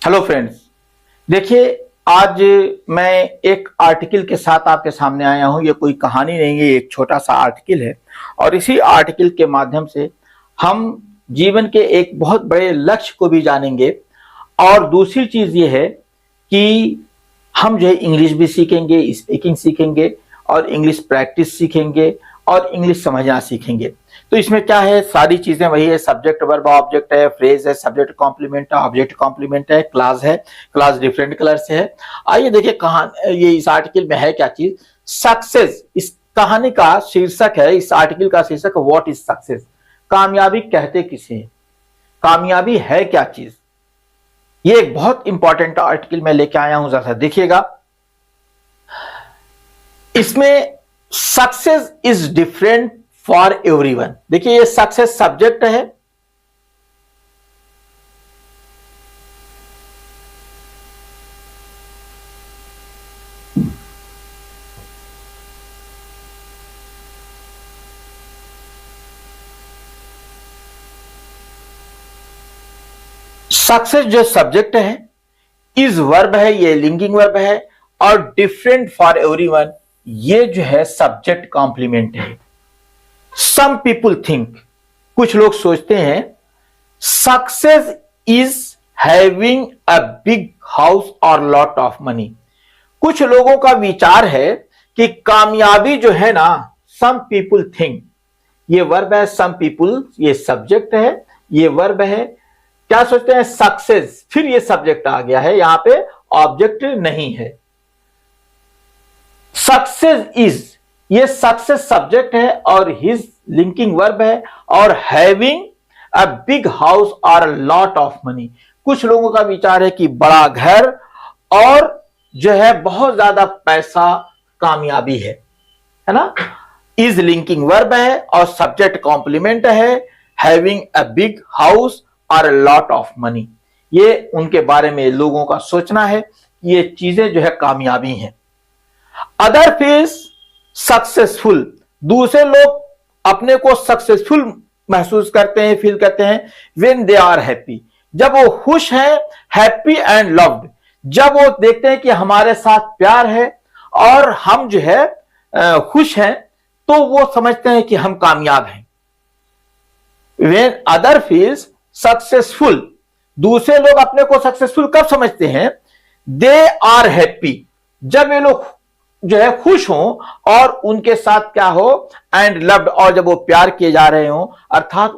Hello friends, देखिए आज मैं एक आर्टिकल के साथ आपके सामने आया हूं। ये कोई कहानी नहीं है, एक छोटा सा आर्टिकल है और इसी आर्टिकल के माध्यम से हम जीवन के एक बहुत बड़े लक्ष्य को भी जानेंगे। और दूसरी चीज ये है कि हम जो है इंग्लिश भी सीखेंगे, स्पीकिंग सीखेंगे और इंग्लिश प्रैक्टिस सीखेंगे और इंग्लिश समझना सीखेंगे। तो इसमें क्या है, सारी चीजें वही है। सब्जेक्ट वर्ब ऑब्जेक्ट है, फ्रेज है, सब्जेक्ट कॉम्प्लीमेंट है, ऑब्जेक्ट कॉम्प्लीमेंट है, क्लास डिफरेंट कलर से है। आइए देखिए कहां ये इस आर्टिकल में है क्या चीज। सक्सेस इस कहानी का शीर्षक है, इस आर्टिकल का शीर्षक व्हाट इज सक्सेस। कामयाबी कहते किसे, कामयाबी है क्या चीज। ये एक बहुत इंपॉर्टेंट आर्टिकल मैं लेके आया हूं, जरा देखिएगा। इसमें success is different for everyone. देखिए ये सक्सेस सब्जेक्ट है, सक्सेस जो सब्जेक्ट है, इज वर्ब है, ये लिंकिंग वर्ब है और डिफरेंट फॉर एवरीवन ये जो है सब्जेक्ट कॉम्प्लीमेंट है। सम पीपुल थिंक, कुछ लोग सोचते हैं, success is having a big house और लॉट ऑफ मनी। कुछ लोगों का विचार है कि कामयाबी जो है ना, सम पीपुल थिंक, ये वर्ब है, सम पीपुल ये सब्जेक्ट है, ये वर्ब है। क्या सोचते हैं, सक्सेस, फिर ये सब्जेक्ट आ गया है, यहां पे ऑब्जेक्ट नहीं है। सक्सेस इज, ये सक्सेस सब्जेक्ट है और हिज लिंकिंग वर्ब है और हैविंग अ बिग हाउस और लॉट ऑफ मनी। कुछ लोगों का विचार है कि बड़ा घर और जो है बहुत ज्यादा पैसा कामयाबी है ना। इज लिंकिंग वर्ब है और सब्जेक्ट कॉम्प्लीमेंट है, हैविंग अ बिग हाउस और लॉट ऑफ मनी। ये उनके बारे में लोगों का सोचना है, ये चीजें जो है कामयाबी हैं। अदर फील्स सक्सेसफुल, दूसरे लोग अपने को सक्सेसफुल महसूस करते हैं, फील करते हैं व्हेन दे आर हैप्पी, जब वो खुश हैं, हैप्पी एंड लव्ड, जब वो देखते हैं कि हमारे साथ प्यार है और हम जो है खुश हैं, तो वो समझते हैं कि हम कामयाब हैं। व्हेन अदर फील्स सक्सेसफुल, दूसरे लोग अपने को सक्सेसफुल कब समझते हैं, दे आर हैप्पी, जब ये लोग जो है खुश हों और उनके साथ क्या हो, एंड लव्ड, और जब वो प्यार किए जा रहे हो, अर्थात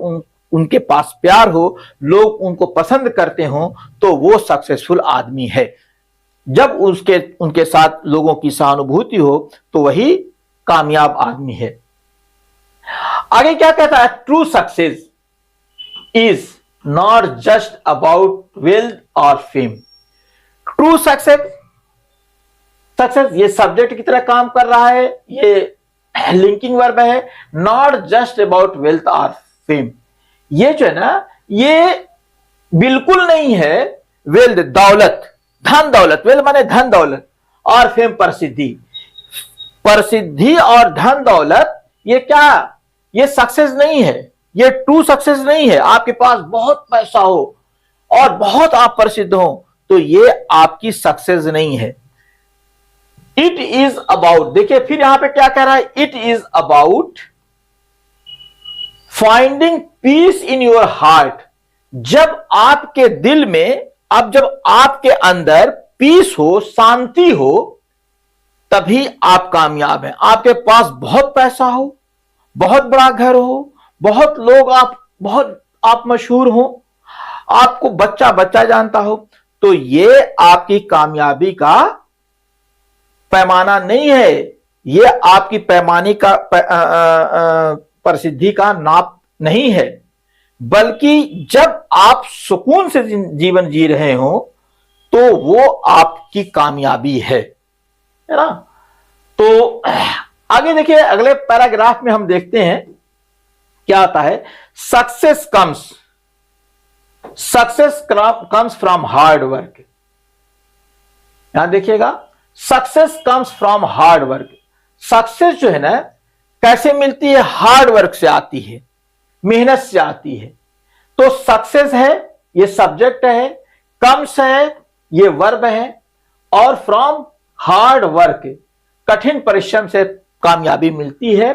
उनके पास प्यार हो, लोग उनको पसंद करते हो, तो वो सक्सेसफुल आदमी है। जब उनके साथ लोगों की सहानुभूति हो तो वही कामयाब आदमी है। आगे क्या कहता है, true success is not just about wealth और फेम। ट्रू सक्सेस ये सब्जेक्ट की तरह काम कर रहा है, ये लिंकिंग वर्ब है, नॉट जस्ट अबाउट वेल्थ और फेम। ये जो है ना, ये बिल्कुल नहीं है वेल्थ दौलत, धन दौलत, वेल्थ माने धन दौलत और फेम प्रसिद्धि, प्रसिद्धि और धन दौलत, ये क्या, ये सक्सेस नहीं है, ये ट्रू सक्सेस नहीं है। आपके पास बहुत पैसा हो और बहुत आप प्रसिद्ध हो तो ये आपकी सक्सेस नहीं है। इट इज अबाउट, देखिए फिर यहां पे क्या कह रहा है, it is about finding peace in your heart. जब आपके दिल में, अब जब आपके अंदर पीस हो, शांति हो, तभी आप कामयाब हैं। आपके पास बहुत पैसा हो, बहुत बड़ा घर हो, बहुत लोग बहुत आप मशहूर हो, आपको बच्चा बच्चा जानता हो, तो ये आपकी कामयाबी का पैमाना नहीं है, ये आपकी पैमाने का प्रसिद्धि का नाप नहीं है, बल्कि जब आप सुकून से जीवन जी रहे हो तो वो आपकी कामयाबी है ना। तो आगे देखिए, अगले पैराग्राफ में हम देखते हैं क्या आता है, success comes from hard work. यहां देखिएगा, success comes from hard work. Success जो है ना, कैसे मिलती है, हार्ड वर्क से आती है, मेहनत से आती है। तो सक्सेस है, ये सब्जेक्ट है, कम्स है, ये वर्ब है, और फ्रॉम हार्ड वर्क, कठिन परिश्रम से कामयाबी मिलती है।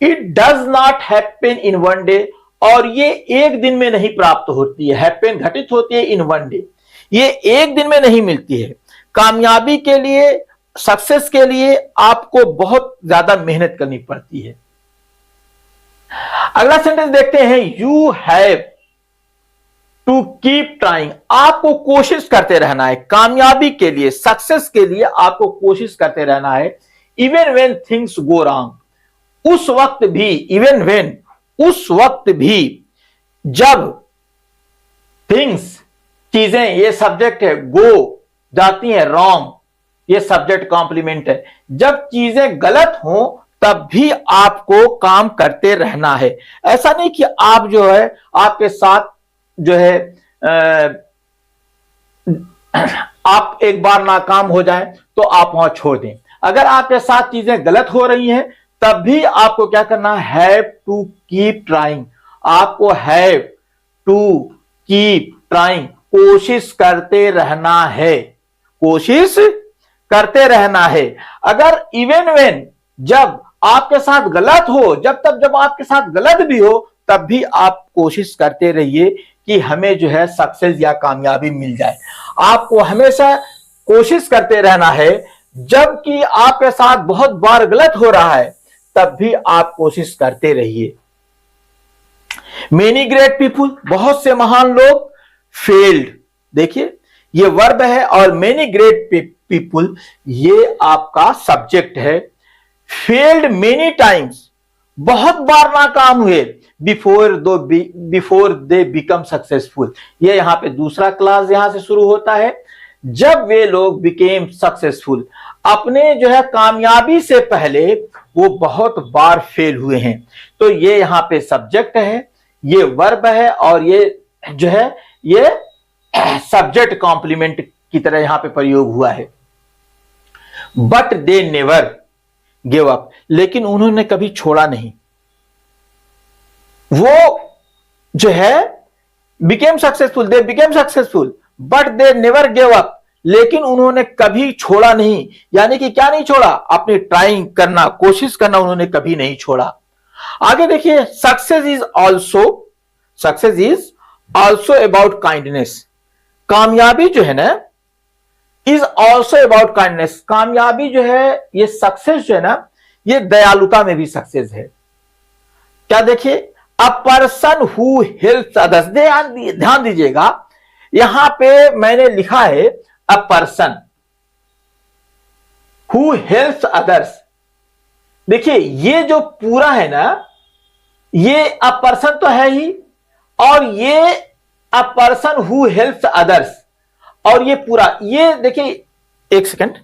It does not happen in one day, और ये एक दिन में नहीं प्राप्त होती है। हैपन घटित होती है इन वन डे, ये एक दिन में नहीं मिलती है। कामयाबी के लिए, सक्सेस के लिए आपको बहुत ज्यादा मेहनत करनी पड़ती है। अगला सेंटेंस देखते हैं, you have to keep trying, आपको कोशिश करते रहना है। कामयाबी के लिए, सक्सेस के लिए आपको कोशिश करते रहना है। Even when things go wrong, उस वक्त भी, इवन वेन, उस वक्त भी जब थिंग्स, चीजें, ये सब्जेक्ट है, गो जाती हैं, रॉन्ग ये सब्जेक्ट कॉम्प्लीमेंट है। जब चीजें गलत हो तब भी आपको काम करते रहना है। ऐसा नहीं कि आप जो है, आपके साथ जो है आप एक बार नाकाम हो जाए तो आप वहां छोड़ दें। अगर आपके साथ चीजें गलत हो रही हैं तब भी आपको क्या करना है, हैव टू कीप ट्राइंग, आपको हैव टू कीप ट्राइंग, कोशिश करते रहना है, कोशिश करते रहना है। अगर इवन वेन, जब आपके साथ गलत हो, जब आपके साथ गलत भी हो तब भी आप कोशिश करते रहिए कि हमें जो है सक्सेस या कामयाबी मिल जाए। आपको हमेशा कोशिश करते रहना है। जबकि आपके साथ बहुत बार गलत हो रहा है तब भी आप कोशिश करते रहिए। मेनी ग्रेट पीपुल, बहुत से महान लोग, फेल्ड, देखिए ये वर्ब है और मेनी ग्रेट पीपुल ये आपका सब्जेक्ट है। फेल्ड मेनी टाइम्स, बहुत बार नाकाम हुए, बिफोर दे बिकम सक्सेसफुल, ये यहां पे दूसरा क्लास यहां से शुरू होता है। जब वे लोग बिकेम सक्सेसफुल, अपने जो है कामयाबी से पहले वो बहुत बार फेल हुए हैं। तो ये यहां पे सब्जेक्ट है, ये वर्ब है और ये जो है ये सब्जेक्ट कॉम्प्लीमेंट की तरह यहां पे प्रयोग हुआ है। But they never give up, लेकिन उन्होंने कभी छोड़ा नहीं। वो जो है became successful, they became successful but they never give up, लेकिन उन्होंने कभी छोड़ा नहीं। यानी कि क्या नहीं छोड़ा, अपनी ट्राइंग करना, कोशिश करना उन्होंने कभी नहीं छोड़ा। आगे देखिए, success is also about kindness, कामयाबी जो है ना, इज ऑल्सो अबाउट काइंडनेस, कामयाबी जो है, ये सक्सेस जो है ना, ये दयालुता में भी सक्सेस है। क्या देखिए, a person who helps others, ध्यान दीजिएगा यहां पे मैंने लिखा है a person who helps others. देखिए ये जो पूरा है ना, ये अ पर्सन तो है ही, और ये a person who helps others, और ये पूरा, ये देखिए एक सेकंड,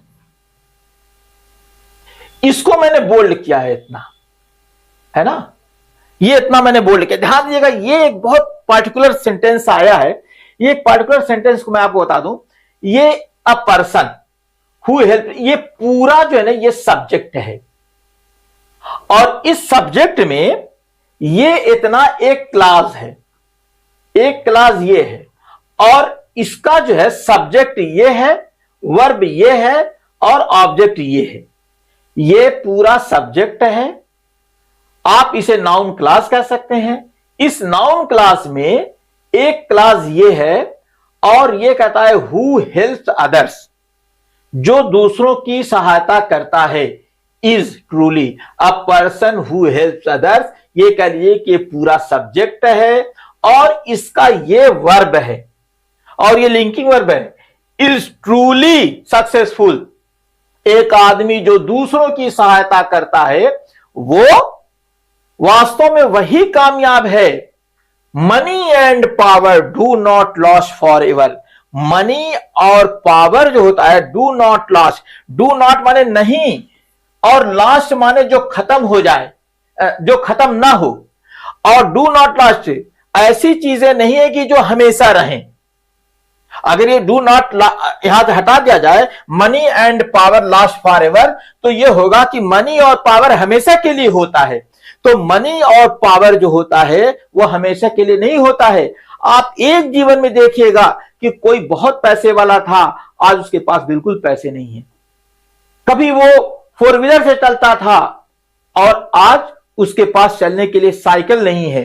इसको मैंने बोल्ड किया है इतना, है ना, ये इतना मैंने बोल्ड किया। ध्यान दीजिएगा, ये एक बहुत पार्टिकुलर सेंटेंस आया है। ये एक पार्टिकुलर सेंटेंस को मैं आपको बता दूं, ये अ पर्सन हु हेल्प, ये पूरा जो है ना, ये सब्जेक्ट है, और इस सब्जेक्ट में ये इतना एक क्लास है, एक क्लास ये है, और इसका जो है सब्जेक्ट ये है, वर्ब ये है, और ऑब्जेक्ट ये है। ये पूरा सब्जेक्ट है, आप इसे नाउन क्लास कह सकते हैं। इस नाउन क्लास में एक क्लास ये है, और ये कहता है हु हेल्प्स अदर्स, जो दूसरों की सहायता करता है, is truly a person who helps others. ये कह लिए कि पूरा सब्जेक्ट है और इसका ये वर्ब है, और ये लिंकिंग वर्ब है, इज ट्रूली सक्सेसफुल। एक आदमी जो दूसरों की सहायता करता है वो वास्तव में वही कामयाब है। Money and power do not loss for ever, money और पावर जो होता है, do not loss, do not माने नहीं, और लास्ट माने जो खत्म हो जाए, जो खत्म ना हो, और डू नॉट लास्ट, ऐसी चीजें नहीं है कि जो हमेशा रहें। अगर ये डू नॉट यहां से हटा दिया जाए, money and power last for ever, तो ये होगा कि मनी और पावर हमेशा के लिए होता है। तो मनी और पावर जो होता है वो हमेशा के लिए नहीं होता है। आप एक जीवन में देखिएगा कि कोई बहुत पैसे वाला था, आज उसके पास बिल्कुल पैसे नहीं है। कभी वो 4 व्हीलर से चलता था और आज उसके पास चलने के लिए साइकिल नहीं है।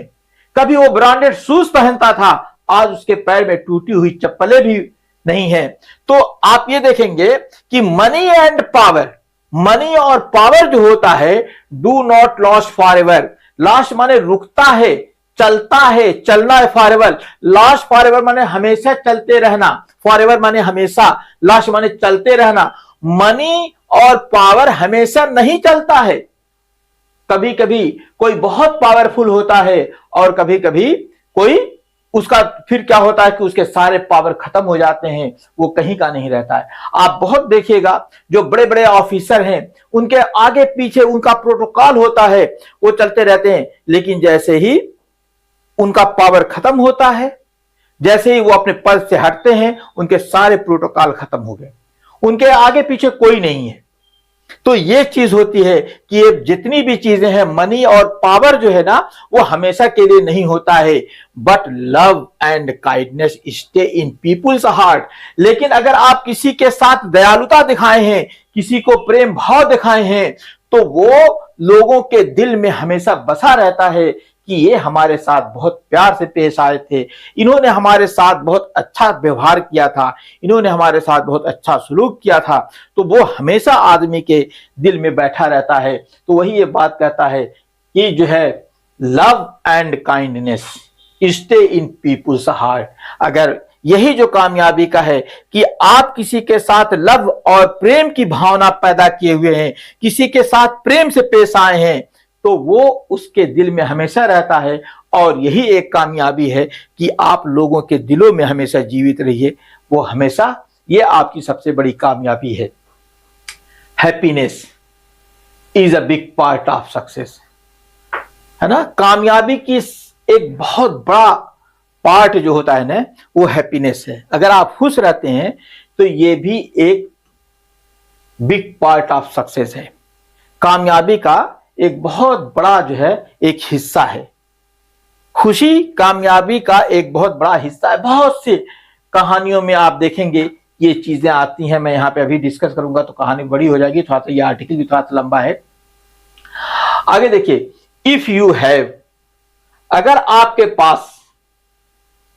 कभी वो ब्रांडेड शूज पहनता था, आज उसके पैर में टूटी हुई चप्पलें भी नहीं है। तो आप ये देखेंगे कि मनी एंड पावर, मनी और पावर जो होता है, do not lost for ever. Last माने रुकता है, चलता है, चलना है for ever. Last for ever माने हमेशा चलते रहना, फॉर एवर माने हमेशा, लास्ट माने चलते रहना। मनी और पावर हमेशा नहीं चलता है। कभी कभी कोई बहुत पावरफुल होता है और कभी कभी कोई उसका फिर क्या होता है कि उसके सारे पावर खत्म हो जाते हैं, वो कहीं का नहीं रहता है। आप बहुत देखिएगा जो बड़े बड़े ऑफिसर हैं, उनके आगे पीछे उनका प्रोटोकॉल होता है, वो चलते रहते हैं, लेकिन जैसे ही उनका पावर खत्म होता है, जैसे ही वो अपने पद से हटते हैं, उनके सारे प्रोटोकॉल खत्म हो गए, उनके आगे पीछे कोई नहीं है। तो ये चीज होती है कि ये जितनी भी चीजें हैं, मनी और पावर जो है ना, वो हमेशा के लिए नहीं होता है। But love and kindness stay in people's heart. लेकिन अगर आप किसी के साथ दयालुता दिखाए हैं, किसी को प्रेम भाव दिखाए हैं, तो वो लोगों के दिल में हमेशा बसा रहता है कि ये हमारे साथ बहुत प्यार से पेश आए थे, इन्होंने हमारे साथ बहुत अच्छा व्यवहार किया था, इन्होंने हमारे साथ बहुत अच्छा सलूक किया था। तो वो हमेशा आदमी के दिल में बैठा रहता है। तो वही ये बात कहता है कि जो है love and kindness stay in people's heart. अगर यही जो कामयाबी का है कि आप किसी के साथ लव और प्रेम की भावना पैदा किए हुए हैं, किसी के साथ प्रेम से पेश आए हैं, तो वो उसके दिल में हमेशा रहता है। और यही एक कामयाबी है कि आप लोगों के दिलों में हमेशा जीवित रहिए, वो हमेशा, ये आपकी सबसे बड़ी कामयाबी है। Happiness is a big part of success, है ना। कामयाबी की एक बहुत बड़ा पार्ट जो होता है ना, वो हैप्पीनेस है। अगर आप खुश रहते हैं तो ये भी एक बिग पार्ट ऑफ सक्सेस है। कामयाबी का एक बहुत बड़ा जो है एक हिस्सा है। खुशी कामयाबी का एक बहुत बड़ा हिस्सा है। बहुत सी कहानियों में आप देखेंगे ये चीजें आती हैं। मैं यहां पे अभी डिस्कस करूंगा तो कहानी बड़ी हो जाएगी, थोड़ा सा ये आर्टिकल भी थोड़ा सा लंबा है। आगे देखिए, इफ यू हैव, अगर आपके पास,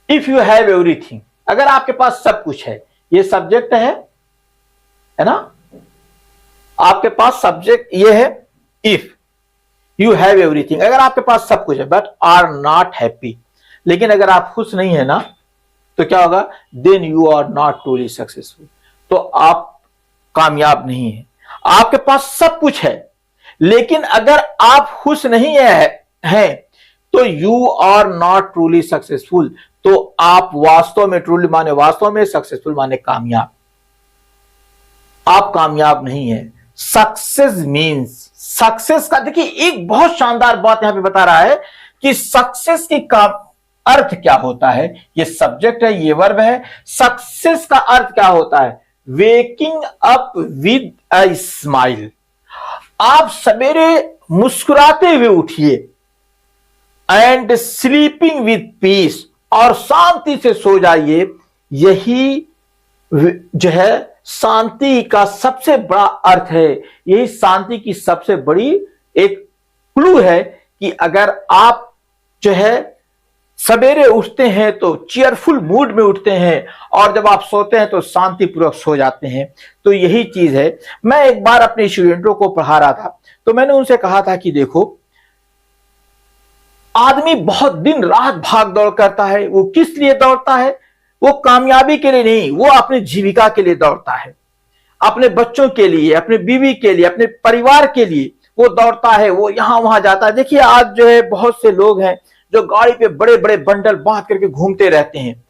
इफ यू हैव एवरीथिंग, अगर आपके पास सब कुछ है, ये सब्जेक्ट है ना, आपके पास सब्जेक्ट ये है, इफ यू हैव एवरीथिंग, अगर आपके पास सब कुछ है, बट आर नॉट हैप्पी, लेकिन अगर आप खुश नहीं है ना, तो क्या होगा, then you are not truly successful, तो आप कामयाब नहीं है। आपके पास सब कुछ है, लेकिन अगर आप खुश नहीं है तो you are not truly successful, तो आप वास्तव में, ट्रूली माने वास्तव में, सक्सेसफुल माने कामयाब, आप कामयाब नहीं है। सक्सेस मीन्स, सक्सेस का देखिए एक बहुत शानदार बात यहां पे बता रहा है कि सक्सेस की का अर्थ क्या होता है। ये सब्जेक्ट है, ये वर्ब है। सक्सेस का अर्थ क्या होता है, waking up with a smile, आप सवेरे मुस्कुराते हुए उठिए, एंड स्लीपिंग विद पीस, और शांति से सो जाइए। यही जो है शांति का सबसे बड़ा अर्थ है, यही शांति की सबसे बड़ी एक क्लू है कि अगर आप जो है सवेरे उठते हैं तो चीयरफुल मूड में उठते हैं, और जब आप सोते हैं तो शांतिपूर्वक सो जाते हैं। तो यही चीज है। मैं एक बार अपने स्टूडेंटों को पढ़ा रहा था, तो मैंने उनसे कहा था कि देखो, आदमी बहुत दिन रात भाग दौड़ करता है, वो किस लिए दौड़ता है, वो कामयाबी के लिए नहीं, वो अपनी जीविका के लिए दौड़ता है, अपने बच्चों के लिए, अपने बीवी के लिए, अपने परिवार के लिए वो दौड़ता है, वो यहां वहां जाता है। देखिए आज जो है बहुत से लोग हैं जो गाड़ी पे बड़े बड़े बंडल बांध करके घूमते रहते हैं,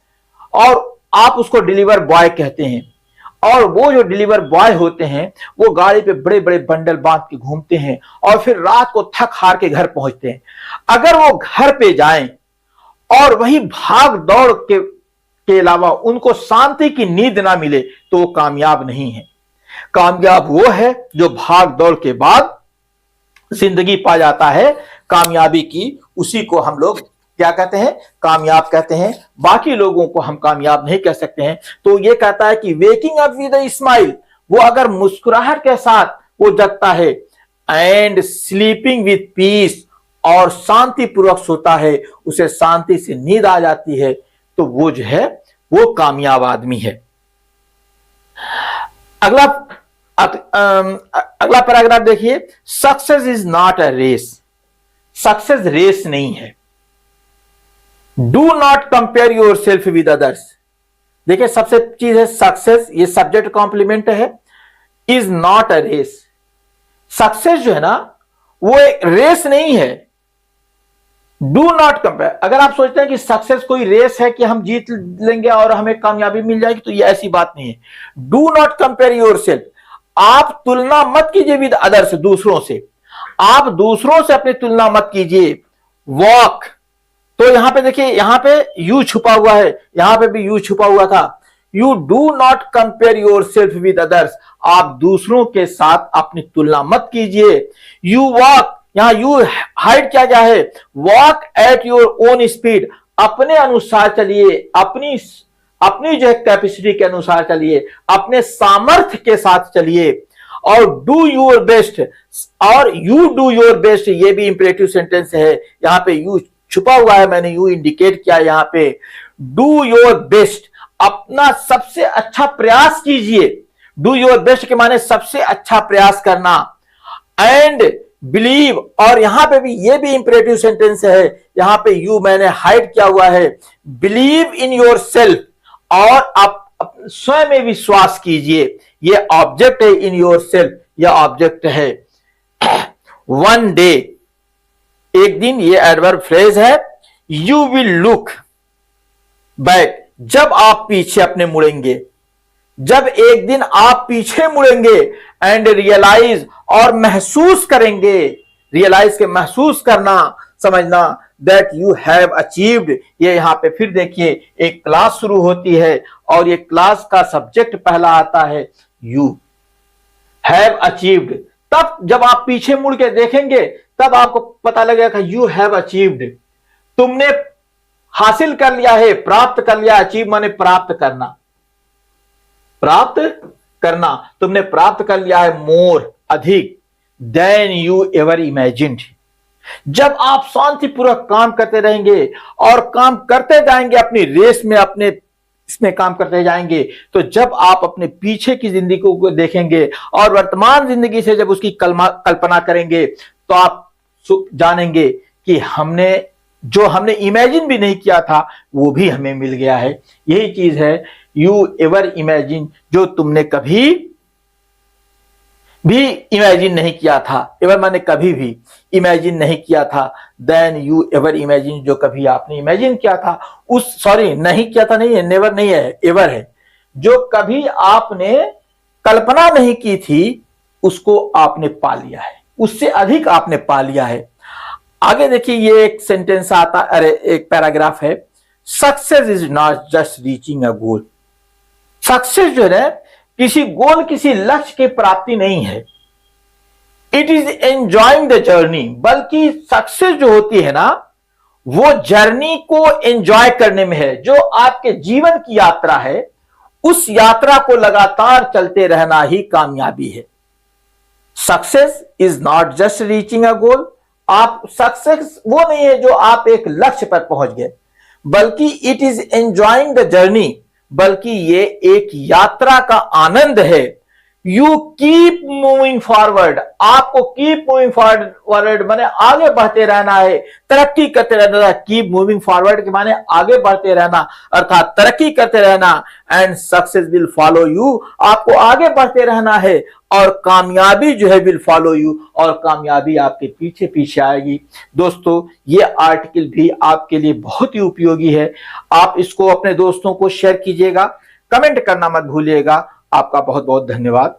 और आप उसको डिलीवर बॉय कहते हैं, और वो जो डिलीवर बॉय होते हैं वो गाड़ी पे बड़े बड़े बंडल बांध के घूमते हैं, और फिर रात को थक हार के घर पहुंचते हैं। अगर वो घर पे जाएं और वही भाग दौड़ के अलावा उनको शांति की नींद ना मिले, तो वो कामयाब नहीं है। कामयाब वो है जो भाग दौड़ के बाद जिंदगी पा जाता है। कामयाबी की उसी को हम लोग क्या कहते हैं, कामयाब कहते हैं। बाकी लोगों को हम कामयाब नहीं कह सकते हैं। तो ये कहता है कि waking up with a smile, वो अगर मुस्कुराहट के साथ वो जगता है, एंड स्लीपिंग विद पीस, और शांति पूर्वक सोता है, उसे शांति से नींद आ जाती है, तो वो जो है वो कामयाब आदमी है। अगला अगला पैराग्राफ देखिए, success is not a race, success race नहीं है। Do not compare yourself with others. देखिए सबसे चीज है सक्सेस, ये सब्जेक्ट कॉम्प्लीमेंट है, is not a race. Success जो है ना वो एक रेस नहीं है। डू नॉट कंपेयर, अगर आप सोचते हैं कि सक्सेस कोई रेस है कि हम जीत लेंगे और हमें कामयाबी मिल जाएगी, तो ये ऐसी बात नहीं है। Do not compare your self, आप तुलना मत कीजिए विद अदर्स, दूसरों से। आप दूसरों से अपनी तुलना मत कीजिए। वॉक, तो यहां पे देखिए, यहां पे यू छुपा हुआ है, यहां पे भी यू छुपा हुआ था। You do not compare yourself with others, आप दूसरों के साथ अपनी तुलना मत कीजिए। यू वॉक, यहां यू हाइड क्या गया है, walk at your own speed, अपने अनुसार चलिए, अपनी जो है कैपेसिटी के अनुसार चलिए, अपने सामर्थ्य के साथ चलिए। और डू योर बेस्ट, और यू डू योर बेस्ट, ये भी इंपरेटिव सेंटेंस है, यहां पे यू छुपा हुआ है, मैंने यू इंडिकेट किया यहां पे। डू योर बेस्ट, अपना सबसे अच्छा प्रयास कीजिए। डू योर बेस्ट के माने सबसे अच्छा प्रयास करना। एंड बिलीव, और यहां पे भी ये भी इंपरेटिव सेंटेंस है, यहां पे यू मैंने हाइड किया हुआ है। बिलीव इन योर सेल्फ, और आप स्वयं में विश्वास कीजिए। ये ऑब्जेक्ट है, इन योर सेल्फ, यह ऑब्जेक्ट है। वन डे, एक दिन, ये एडवर्ब फ्रेज है। यू विल लुक बैक, जब आप पीछे अपने मुड़ेंगे, जब एक दिन आप पीछे मुड़ेंगे, एंड रियलाइज, और महसूस करेंगे, रियलाइज के महसूस करना, समझना, दैट यू हैव अचीव्ड। ये यहां पे फिर देखिए एक क्लास शुरू होती है, और ये क्लास का सब्जेक्ट पहला आता है यू हैव अचीव्ड। तब जब आप पीछे मुड़ के देखेंगे, तब आपको पता लगेगा यू हैव अचीव्ड, तुमने हासिल कर लिया है, प्राप्त कर लिया। अचीव माने प्राप्त करना, प्राप्त करना, तुमने प्राप्त कर लिया है मोर, अधिक, देन यू एवर इमेजिन्ड। जब आप शांतिपूर्वक काम करते रहेंगे और काम करते जाएंगे, अपनी रेस में, अपने इसमें काम करते जाएंगे, तो जब आप अपने पीछे की जिंदगी को देखेंगे और वर्तमान जिंदगी से जब उसकी कल्पना करेंगे, तो आप जानेंगे कि हमने इमेजिन भी नहीं किया था, वो भी हमें मिल गया है। यही चीज है यू एवर इमेजिन, जो तुमने कभी भी इमेजिन नहीं किया था। एवर माने कभी भी इमेजिन नहीं किया था। देन यू एवर इमेजिन, जो कभी आपने इमेजिन किया था, नहीं किया था, नहीं है, नेवर नहीं है, एवर है। जो कभी आपने कल्पना नहीं की थी, उसको आपने पा लिया है, उससे अधिक आपने पा लिया है। आगे देखिए, ये एक सेंटेंस आता, अरे एक पैराग्राफ है, success is not just reaching a goal. Success जो है किसी गोल, किसी लक्ष्य की प्राप्ति नहीं है। It is enjoying the journey, बल्कि सक्सेस जो होती है ना, वो जर्नी को एंजॉय करने में है। जो आपके जीवन की यात्रा है, उस यात्रा को लगातार चलते रहना ही कामयाबी है। Success is not just reaching a goal, आप सक्सेस वो नहीं है जो आप एक लक्ष्य पर पहुंच गए, बल्कि it is enjoying the journey, बल्कि ये एक यात्रा का आनंद है। यू कीप मूविंग फॉरवर्ड, आपको कीप मूविंग फॉरवर्ड माने आगे बढ़ते रहना है, तरक्की करते रहना है। कीप मूविंग फॉरवर्ड के माने आगे बढ़ते रहना, अर्थात तरक्की करते रहना। And success will follow you, आपको आगे बढ़ते रहना है, और कामयाबी जो है विल फॉलो यू, और कामयाबी आपके पीछे पीछे आएगी। दोस्तों, ये आर्टिकल भी आपके लिए बहुत ही उपयोगी है। आप इसको अपने दोस्तों को शेयर कीजिएगा, कमेंट करना मत भूलिएगा। आपका बहुत बहुत धन्यवाद।